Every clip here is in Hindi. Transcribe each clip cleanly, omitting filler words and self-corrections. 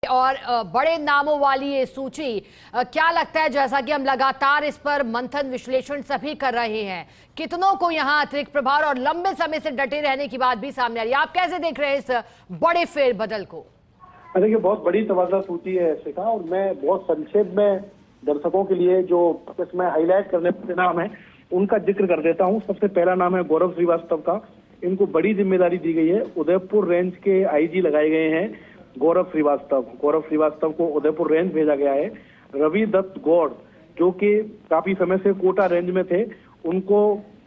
और बड़े नामों वाली ये सूची क्या लगता है, जैसा कि हम लगातार इस पर मंथन विश्लेषण सभी कर रहे हैं, कितनों को यहाँ अतिरिक्त प्रभार और लंबे समय से डटे रहने की बात भी सामने आ रही है। आप कैसे देख रहे हैं इस बड़े फेरबदल को? देखिए, बहुत बड़ी तबादला सूची है शिखा, और मैं बहुत संक्षेप में दर्शकों के लिए जो इसमें हाईलाइट करने वाले नाम है उनका जिक्र कर देता हूं। सबसे पहला नाम है गौरव श्रीवास्तव का। इनको बड़ी जिम्मेदारी दी गई है। उदयपुर रेंज के आईजी लगाए गए हैं गौरव श्रीवास्तव को उदयपुर रेंज भेजा गया है। रवि दत्त गौड़, जो कि काफी समय से कोटा रेंज में थे, उनको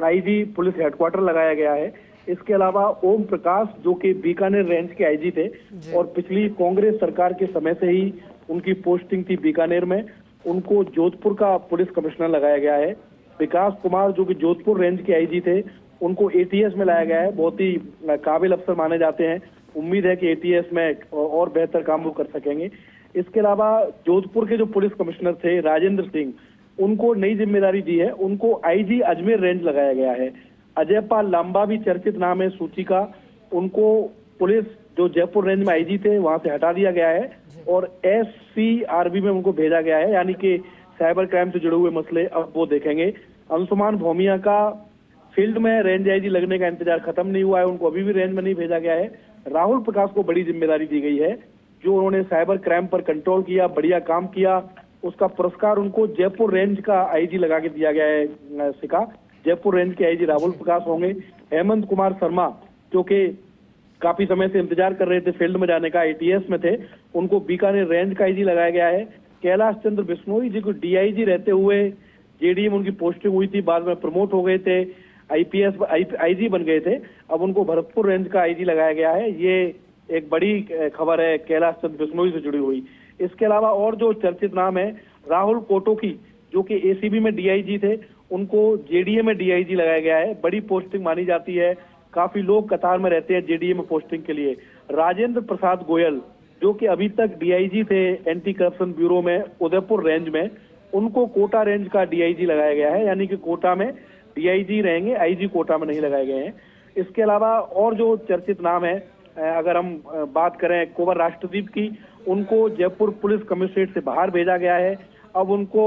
आईजी पुलिस हेडक्वार्टर लगाया गया है। इसके अलावा ओम प्रकाश, जो कि बीकानेर रेंज के आईजी थे और पिछली कांग्रेस सरकार के समय से ही उनकी पोस्टिंग थी बीकानेर में, उनको जोधपुर का पुलिस कमिश्नर लगाया गया है। विकास कुमार, जो कि जोधपुर रेंज के आईजी थे, उनको एटीएस में लाया गया है। बहुत ही काबिल अफसर माने जाते हैं। उम्मीद है कि एटीएस में और बेहतर काम वो कर सकेंगे। इसके अलावा जोधपुर के जो पुलिस कमिश्नर थे राजेंद्र सिंह, उनको नई जिम्मेदारी दी है। उनको आईजी अजमेर रेंज लगाया गया है। अजय पाल लांबा भी चर्चित नाम है सूची का। उनको पुलिस जो जयपुर रेंज में आईजी थे वहां से हटा दिया गया है और एससीआरबी में उनको भेजा गया है, यानी कि साइबर क्राइम से जुड़े हुए मसले अब वो देखेंगे। अंशुमान भौमिया का फील्ड में रेंज आईजी लगने का इंतजार खत्म नहीं हुआ है, उनको अभी भी रेंज में नहीं भेजा गया है। राहुल प्रकाश को बड़ी जिम्मेदारी दी गई है। जो उन्होंने साइबर क्राइम पर कंट्रोल किया, बढ़िया काम किया, उसका पुरस्कार उनको जयपुर रेंज का आईजी लगा के दिया गया है। शिखा, जयपुर रेंज के आईजी राहुल प्रकाश होंगे। हेमंत कुमार शर्मा, जो कि काफी समय से इंतजार कर रहे थे फील्ड में जाने का, एटीएस में थे, उनको बीकानेर रेंज का आईजी लगाया गया है। कैलाश चंद्र बिश्नोई जी को डीआईजी रहते हुए जेडीएम उनकी पोस्टिंग हुई थी, बाद में प्रमोट हो गए थे, आईजी बन गए थे, अब उनको भरतपुर रेंज का आईजी लगाया गया है। ये एक बड़ी खबर है कैलाश चंद्र बिश्नोई से जुड़ी हुई। इसके अलावा और जो चर्चित नाम है, राहुल कोटोकी, जो कि एसीबी में डीआईजी थे, उनको जेडीए में डीआईजी लगाया गया है। बड़ी पोस्टिंग मानी जाती है, काफी लोग कतार में रहते हैं जेडीए में पोस्टिंग के लिए। राजेंद्र प्रसाद गोयल, जो कि अभी तक डीआईजी थे एंटी करप्शन ब्यूरो में उदयपुर रेंज में, उनको कोटा रेंज का डीआईजी लगाया गया है, यानी कि कोटा में डीआईजी रहेंगे, आईजी कोटा में नहीं लगाए गए हैं। इसके अलावा और जो चर्चित नाम है, अगर हम बात करें कुंवर राष्ट्रदीप की, उनको जयपुर पुलिस कमिश्नरेट से बाहर भेजा गया है। अब उनको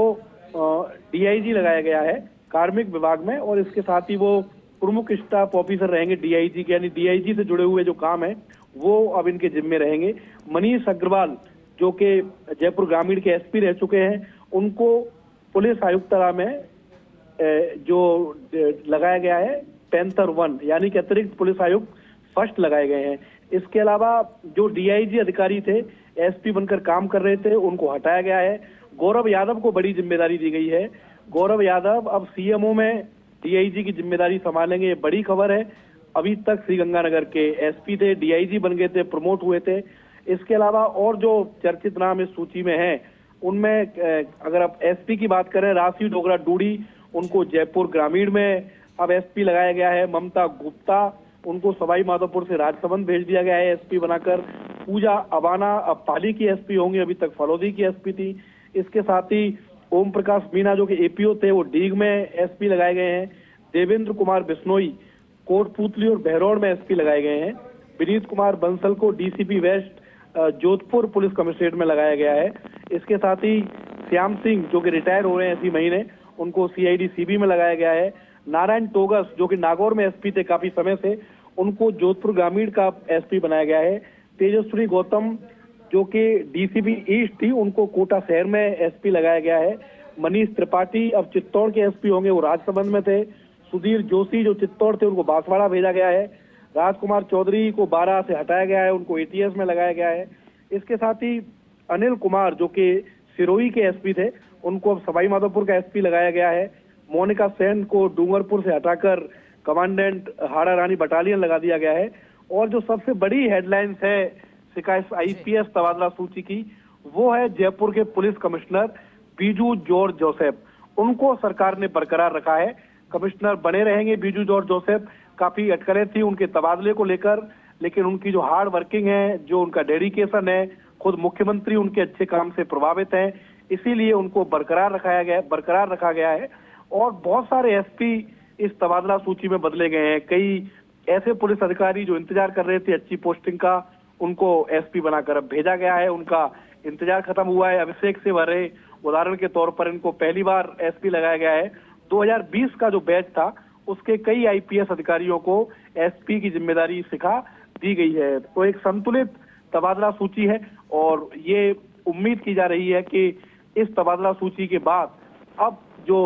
डीआईजी लगाया गया है कार्मिक विभाग में, और इसके साथ ही वो प्रमुख स्टाफ ऑफिसर रहेंगे डीआईजी के, यानी डीआईजी से जुड़े हुए जो काम है वो अब इनके जिम्मे रहेंगे। मनीष अग्रवाल, जो कि जयपुर ग्रामीण के एसपी रह चुके हैं, उनको पुलिस आयुक्तरा में जो लगाया गया है पैंथर 1, यानी कि अतिरिक्त पुलिस आयुक्त फर्स्ट लगाए गए हैं। इसके अलावा जो डीआईजी अधिकारी थे, एसपी बनकर काम कर रहे थे, उनको हटाया गया है। गौरव यादव को बड़ी जिम्मेदारी दी गई है। गौरव यादव अब सीएमओ में डीआईजी की जिम्मेदारी संभालेंगे, ये बड़ी खबर है। अभी तक श्रीगंगानगर के एसपी थे, डीआईजी बन गए थे, प्रमोट हुए थे। इसके अलावा और जो चर्चित नाम इस सूची में है, उनमें अगर आप एसपी की बात करें, राशि डोगरा डूडी, उनको जयपुर ग्रामीण में अब एसपी लगाया गया है। ममता गुप्ता, उनको सवाई माधोपुर से राजसमंद भेज दिया गया है एसपी बनाकर। पूजा अबाना अब पाली की एसपी होंगी, अभी तक फलौदी की एसपी थी। इसके साथ ही ओम प्रकाश मीना, जो कि एपीओ थे, वो डीग में एसपी लगाए गए हैं। देवेंद्र कुमार बिश्नोई कोटपुतली और बहरौड़ में एसपी लगाए गए हैं। विनीत कुमार बंसल को DCP waste Jodhpur police commissionerate में लगाया गया है। इसके साथ ही श्याम सिंह, जो कि रिटायर हो रहे हैं इसी महीने, उनको सीआईडी सीबी में लगाया गया है। नारायण टोगस, जो कि नागौर में एसपी थे काफी समय से, उनको जोधपुर ग्रामीण का एसपी बनाया गया है। तेजस्वी गौतम, जो कि डीसीपी ईस्ट थी, उनको कोटा शहर में एसपी लगाया गया है। मनीष त्रिपाठी अब चित्तौड़ के एसपी होंगे, वो राजसमंद में थे। सुधीर जोशी, जो चित्तौड़ थे, उनको बांसवाड़ा भेजा गया है। राजकुमार चौधरी को 12 से हटाया गया है, उनको एटीएस में लगाया गया है। इसके साथ ही अनिल कुमार, जो कि सिरोही के एसपी थे, उनको अब सवाई माधोपुर का एसपी लगाया गया है। मोनिका सेन को डूंगरपुर से हटाकर कमांडेंट हाड़ा रानी बटालियन लगा दिया गया है। और जो सबसे बड़ी हेडलाइंस है शिकायत आईपीएस तबादला सूची की, वो है जयपुर के police commissioner Biju George Joseph. उनको सरकार ने बरकरार रखा है, कमिश्नर बने रहेंगे बीजू जॉर्ज जोसेफ। काफी अटकलें थी उनके तबादले को लेकर, लेकिन उनकी जो हार्ड वर्किंग है, जो उनका डेडिकेशन है, खुद मुख्यमंत्री उनके अच्छे काम से प्रभावित हैं, इसीलिए उनको बरकरार रखा गया है। और बहुत सारे एसपी इस तबादला सूची में बदले गए हैं। कई ऐसे पुलिस अधिकारी जो इंतजार कर रहे थे अच्छी पोस्टिंग का, उनको एसपी बनाकर अब भेजा गया है। उनका इंतजार खत्म हुआ है, अभिषेक से भरे। उदाहरण के तौर पर इनको पहली बार एसपी लगाया गया है। 2020 का जो बैच था उसके कई आईपीएस अधिकारियों को एसपी की जिम्मेदारी सिखा दी गई है। तो एक संतुलित तबादला सूची है और ये उम्मीद की जा रही है कि इस तबादला सूची के बाद अब जो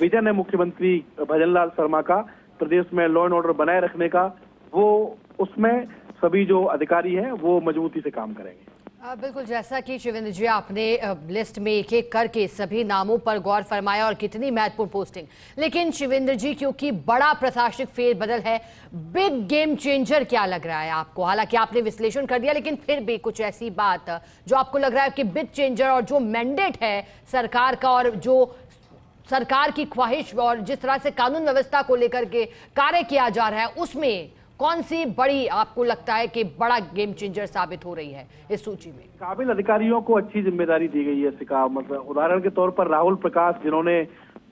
विजन है मुख्यमंत्री भजनलाल शर्मा का प्रदेश में लॉ एंड ऑर्डर बनाए रखने का, वो उसमें सभी जो अधिकारी हैं वो मजबूती से काम करेंगे। बिल्कुल, जैसा कि शिवेंद्र जी आपने लिस्ट में एक एक करके सभी नामों पर गौर फरमाया और कितनी महत्वपूर्ण पोस्टिंग, लेकिन शिवेंद्र जी क्योंकि बड़ा प्रशासनिक फेरबदल है, बिग गेम चेंजर क्या लग रहा है आपको? हालांकि आपने विश्लेषण कर दिया, लेकिन फिर भी कुछ ऐसी बात जो आपको लग रहा है कि बिग चेंजर और जो मैंडेट है सरकार का और जो सरकार की ख्वाहिश और जिस तरह से कानून व्यवस्था को लेकर के कार्य किया जा रहा है, उसमें कौन सी बड़ी आपको लगता है कि बड़ा गेम चेंजर साबित हो रही है इस सूची में? काबिल अधिकारियों को अच्छी जिम्मेदारी दी गई है सिका। मतलब उदाहरण के तौर पर राहुल प्रकाश, जिन्होंने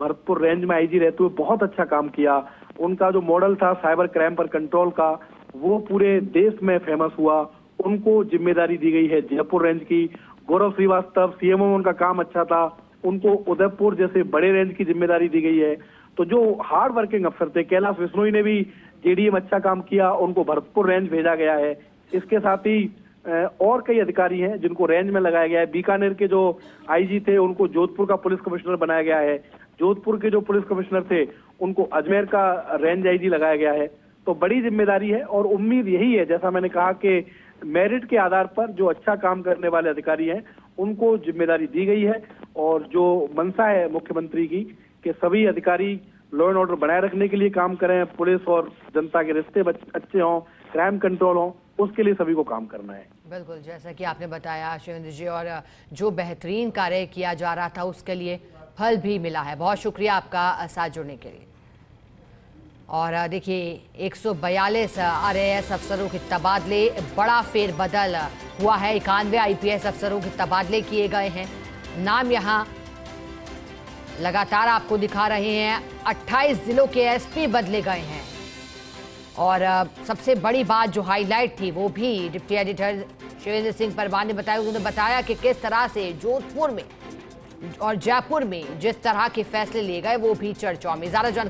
भरतपुर रेंज में आईजी रहते हुए बहुत अच्छा काम किया। उनका जो मॉडल था साइबर क्राइम पर कंट्रोल का, वो पूरे देश में फेमस हुआ। उनको जिम्मेदारी दी गई है जयपुर रेंज की। गौरव श्रीवास्तव, सीएमओ में उनका काम अच्छा था, उनको उदयपुर जैसे बड़े रेंज की जिम्मेदारी दी गई है। तो जो हार्ड वर्किंग अफसर थे, कैलाश विश्नोई ने भी जेडीएम अच्छा काम किया, उनको भरतपुर रेंज भेजा गया है। इसके साथ ही और कई अधिकारी हैं जिनको रेंज में लगाया गया है। बीकानेर के जो आईजी थे उनको जोधपुर का पुलिस कमिश्नर बनाया गया है। जोधपुर के जो पुलिस कमिश्नर थे उनको अजमेर का रेंज आईजी लगाया गया है। तो बड़ी जिम्मेदारी है और उम्मीद यही है, जैसा मैंने कहा कि मेरिट के आधार पर जो अच्छा काम करने वाले अधिकारी हैं उनको जिम्मेदारी दी गई है। और जो मंशा है मुख्यमंत्री की कि सभी अधिकारी लॉ एंड ऑर्डर बनाए रखने के लिए काम करें, पुलिस और जनता के रिश्ते अच्छे हों, क्राइम कंट्रोल हो, उसके लिए सभी को काम करना है। बिल्कुल, जैसा कि आपने बताया शिवेंद्र जी, और जो बेहतरीन कार्य किया जा रहा था उसके लिए फल भी मिला है। बहुत शुक्रिया आपका साथ जुड़ने के लिए। और देखिए 142 आरएएस अफसरों के तबादले, बड़ा फेरबदल हुआ है। 91 आईपीएस अफसरों के तबादले किए गए हैं। नाम यहाँ लगातार आपको दिखा रहे हैं। 28 जिलों के एसपी बदले गए हैं। और सबसे बड़ी बात जो हाईलाइट थी वो भी डिप्टी एडिटर शिवेंद्र सिंह परमार ने बताया। उन्होंने बताया कि किस तरह से जोधपुर में और जयपुर में जिस तरह के फैसले लिए गए वो भी चर्चाओं में। ज्यादा